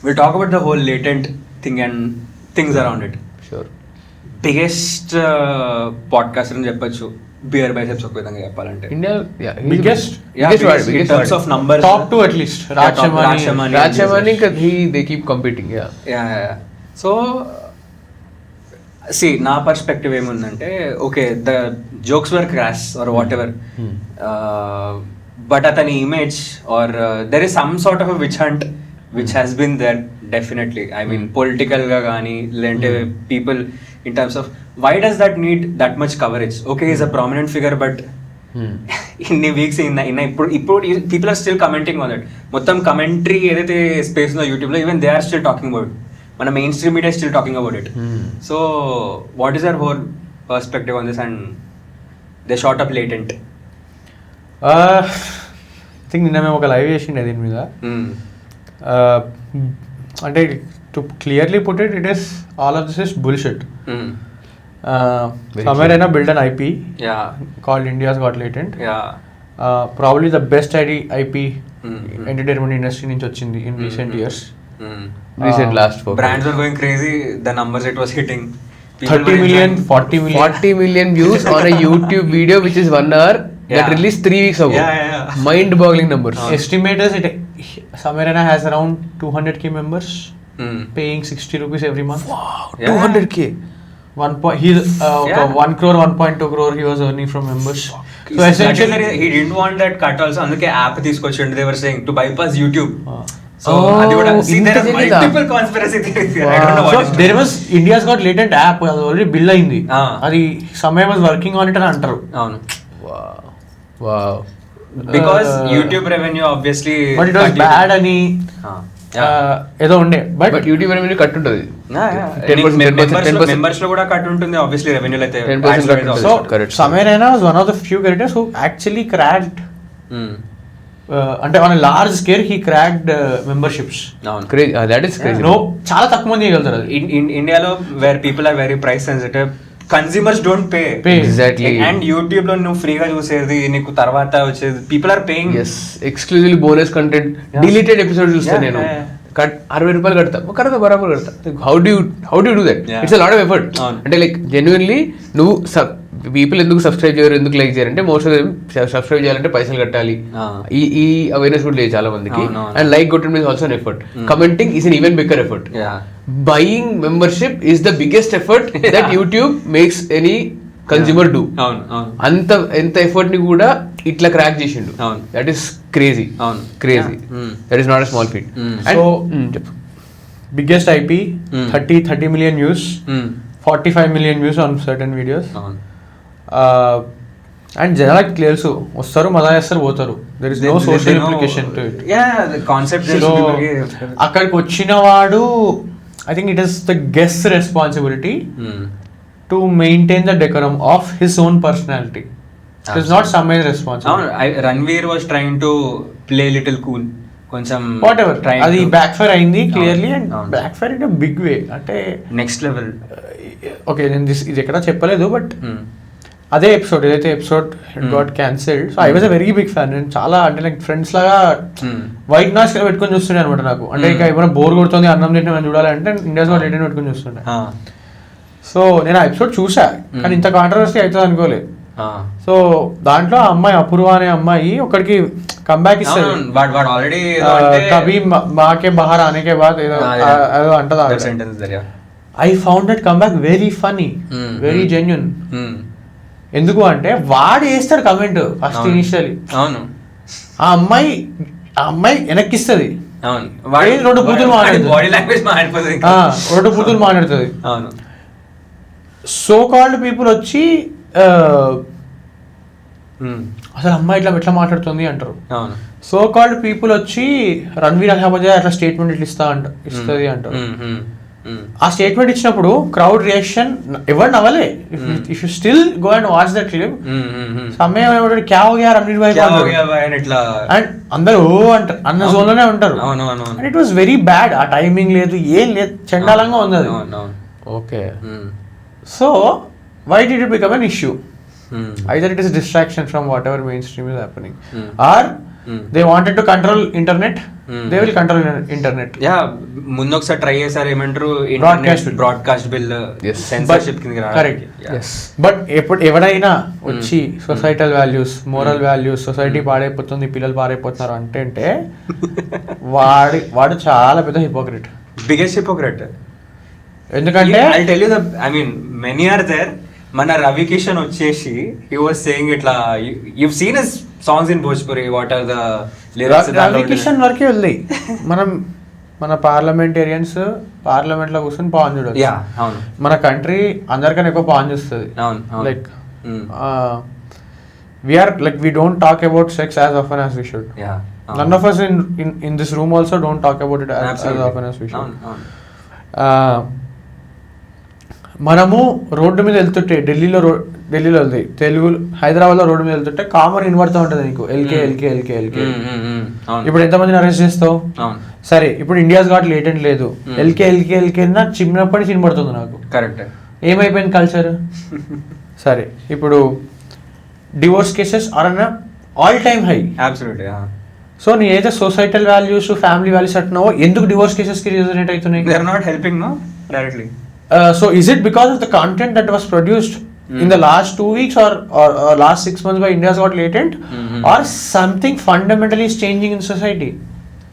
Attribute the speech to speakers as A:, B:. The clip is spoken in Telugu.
A: we'll talk about the whole latent thing and things around it.
B: Sure.
A: Biggest podcaster అని చెప్పొచ్చు బియర్ బైసెప్స్ ఒక విధంగా చెప్పాలంటే.
B: India,
A: biggest in terms of numbers.
C: Top 2 at least.
A: Rajamani,
B: they keep competing.
A: Yeah. So see, నా పర్స్పెక్టివ్ ఏముందంటే, okay the jokes were crass or whatever ఎవర్, బట్ అతని image or there is some sort of witch hunt which has been there definitely. I mean పొలిటికల్గా కానీ లేదంటే people in terms of why does that need that much coverage? Okay is a prominent figure, but ఇన్ని వీక్స్ ఇప్పుడు people are still commenting on that. మొత్తం కమెంటరీ ఏదైతే స్పేస్ ఉందో యూట్యూబ్లో, even they are still talking about, మన main stream media still talking about it. So what is your whole perspective on this and they short up latent?
C: I think నిన్న మేము ఒక లైవ్ చేసిండే దీని మీద. అంటే to clearly put it, it is all of this is bullshit. Samarena built an IP called India's Got Latent. Probably the best IP entertainment industry నుంచి వచ్చింది in recent years.
B: Last 4
A: brands are going crazy, the numbers it was hitting
C: 30 million 40 million
B: views on a YouTube video which is 1 hour that released 3 weeks ago. Mind boggling numbers.
C: Estimators, Samarena has around 200k members paying 60 rupees every month.
B: Wow, 200k.
C: 1 crore 1.2 crore he was earning from members.
A: So essentially he didn't want that cut also, అందుకే యాప్ తీసుకొచ్చిండు. They were saying to bypass YouTube. So అది కూడా see there are multiple conspiracy theories. I don't know what.
C: So there was India's Got Latent app, అది already build అయింది. అది Samay was working on it అని అంటారు.
A: అవును.
B: Wow.
A: Because YouTube revenue obviously,
C: but it was bad అని ఏదో ఉండే. బట్
B: యూట్యూబ్ రెవెన్యూ కట్ ఉంటుంది,
A: మెంబర్స్ లో కూడా కట్ ఉంటుంది ఆబ్వియస్లీ, రెవెన్యూలో అయితే
B: 10% కట్ ఉంటుంది.
C: So Samarena was one of the few characters who actually cracked, అంటే on a large scale he cracked memberships.
B: Crazy, that is crazy.
C: No, చాలా తక్కువ మంది చేయగలుగుతారు అది.
A: ఇండియాలో where people are very price sensitive, consumers don't pay.
B: Exactly.
A: And YouTube లో నువ్వు ఫ్రీగా చూసేది, నీకు తర్వాత వచ్చేది people are paying.
B: Exclusively bonus content, deleted episode చూస్తాను నేను. 60 రూపాయలు కడతా, బరాబర్ కడతా. How do you do that? It's a lot of effort. అంటే లైక్ జెన్యున్లీ నువ్వు పీపుల్ ఎందుకు సబ్స్క్రైబ్ చేయరు, ఎందుకు లైక్ చేయరు అంటే, మోస్ట్ ఆఫ్ దెమ్ సబ్స్క్రైబ్ చేయాలంటే పైసలు కట్టాలి. ఈ అవేర్నెస్ కూడా లేదు చాలా మందికి. అండ్ లైక్ కొట్టడం is also an effort. Commenting is an even bigger effort. Buying membership is the biggest effort that YouTube makes any consumer do. ఎంత ఎఫర్ట్ ని కూడా ఇట్లా క్రాక్ చేసిండు. That is crazy. That is not a small feet.
C: So biggest IP, 30 million views, 45 million views on certain videos. And జనాలకి తెలుసు, వస్తారు మజా చేస్తారు పోతారు. There is no social implication to it. అక్కడికి వచ్చిన వాడు, I think it is the guest's responsibility to maintain the decorum of his own personality. It is not Samay's responsibility.
A: Ranveer was trying to play little cool. కొంచెం
C: whatever. అది backfire అయింది clearly, and backfire in a big way. అంటే
A: next level.
C: Okay, నేను ఇది ఎక్కడ చెప్పలేదు, బట్ అదే ఎపిసోడ్ ఏదైతే episode got cancelled, so I was a very big fan. నేను చాలా, అంటే లైక్ ఫ్రెండ్స్ లాగా వైట్ నాస్ పెట్టుకొని చూస్తుండే అనమాట నాకు. అంటే ఇంకా ఏమైనా బోర్ కొడుతుంది అన్నం తింటే మనం చూడాలంటే ఇండియాస్ గాట్ లేటెంట్ పెట్టుకొని చూస్తుండే. సో నేను ఆ ఎపిసోడ్ చూసా, కానీ ఇంత కాంట్రవర్సీ అవుతుంది అనుకోలేదు. సో దాంట్లో ఆ అమ్మాయి అపూర్వ అనే అమ్మాయి ఒకడికి కంబ్యాక్ ఇస్తుంది. కభీ మాకే బహార్ ఆనేకే బాద్ ఏదో అంటదా. I found that comeback very funny, very genuine. ఎందుకు అంటే వాడు వేస్తాడు కమెంట్ ఫస్ట్ ఇనిషియలీ.
A: అవును.
C: ఆ అమ్మాయి వెనక్కిస్తుంది, 2 బూతులు మాట్లాడుతుంది. సో కాల్డ్ పీపుల్ వచ్చి అసలు అమ్మాయి ఎట్లా మాట్లాడుతుంది అంటారు. సో కాల్డ్ పీపుల్ వచ్చి రణ్వీర్ అహ్మద్ అట్లా స్టేట్మెంట్ ఇట్లా ఇస్తుంది అంటారు. ఆ స్టేట్మెంట్ ఇచ్చినప్పుడు క్రౌడ్ రియాక్షన్ ఎవరు నవ్వలే. If you still go and watch that clip, సమయం క్యా హో గయా రణ్వీర్ భాయ్ అండ్ అందరూ అంటారు, అన్న జోన్ లోనే ఉంటారు. And it was very bad. ఆ టైమింగ్ లేదు, ఏం లేదు, చండాలంగా ఉంది అది.
B: Okay.
C: So why did it become an issue? Either it is a distraction from whatever mainstream is happening, or they wanted to control internet, they will control internet.
A: Yeah ముందు ఒకసారి ట్రై చేశారు, ఏమంటారు బ్రాడ్కాస్ట్ బిల్ సెన్సార్షిప్ కింద.
C: కరెక్ట్. బట్ ఎవడైనా వచ్చి societal values, moral values, society పాడైపోతుంది, పిల్లలు పాడైపోతున్నారు అంటే వాడు చాలా పెద్ద హిపోక్రెట్,
A: బిగ్గెస్ట్ హిపోక్రెట్.
C: ఎందుకంటే
A: I tell you the I mean many are there. మన రవి కిషన్ వచ్చేసి హీ వాస్ సేయింగ్ ఇట్లా, you seen his songs in Bhojpuri, what are the lyrics.
C: Ravi Kishan వరకే ఉంది. మన పార్లమెంటేరియన్స్ పార్లమెంట్ లో కూర్చొని పాన్ చూడదు.
A: అవును,
C: మన కంట్రీ అందరికన్నా ఎక్కువ పాన్ చూస్తుంది. Like we don't talk about sex as often as we should. None of us in this room also don't talk about it as often as we should. మనము రోడ్డు మీద వెళ్తుంటే ఢిల్లీలో వెళ్తే తెలుగు హైదరాబాద్లో రోడ్డు మీద వెళ్తుంటే కామన్ వినబడుతూ ఉంటుంది నీకు ఎల్కే. ఇప్పుడు ఎంతమందిని అరెస్ట్ చేస్తావు? సరే, ఇప్పుడు ఇండియాస్ గాట్ లేటెంట్ లేదు, ఎల్కే నా చిన్నప్పటి నుంచి వినబడుతుంది నాకు.
A: కరెక్ట్.
C: ఏమైపోయింది కల్చర్? సరే, ఇప్పుడు divorce cases are an all time high.
A: Absolutely.
C: So నీ ఏదైతే సొసైటల్ వాల్యూస్, ఫ్యామిలీ వాల్యూస్ అంటున్నావో, ఎందుకు డివోర్స్ కేసెస్ కి రిజనేట్ అవుతున్నాయి?
A: They are not helping no directly.
C: So is it because of the content that was produced in the last 2 weeks or last 6 months by India's Got Latent, or something fundamentally is changing in society?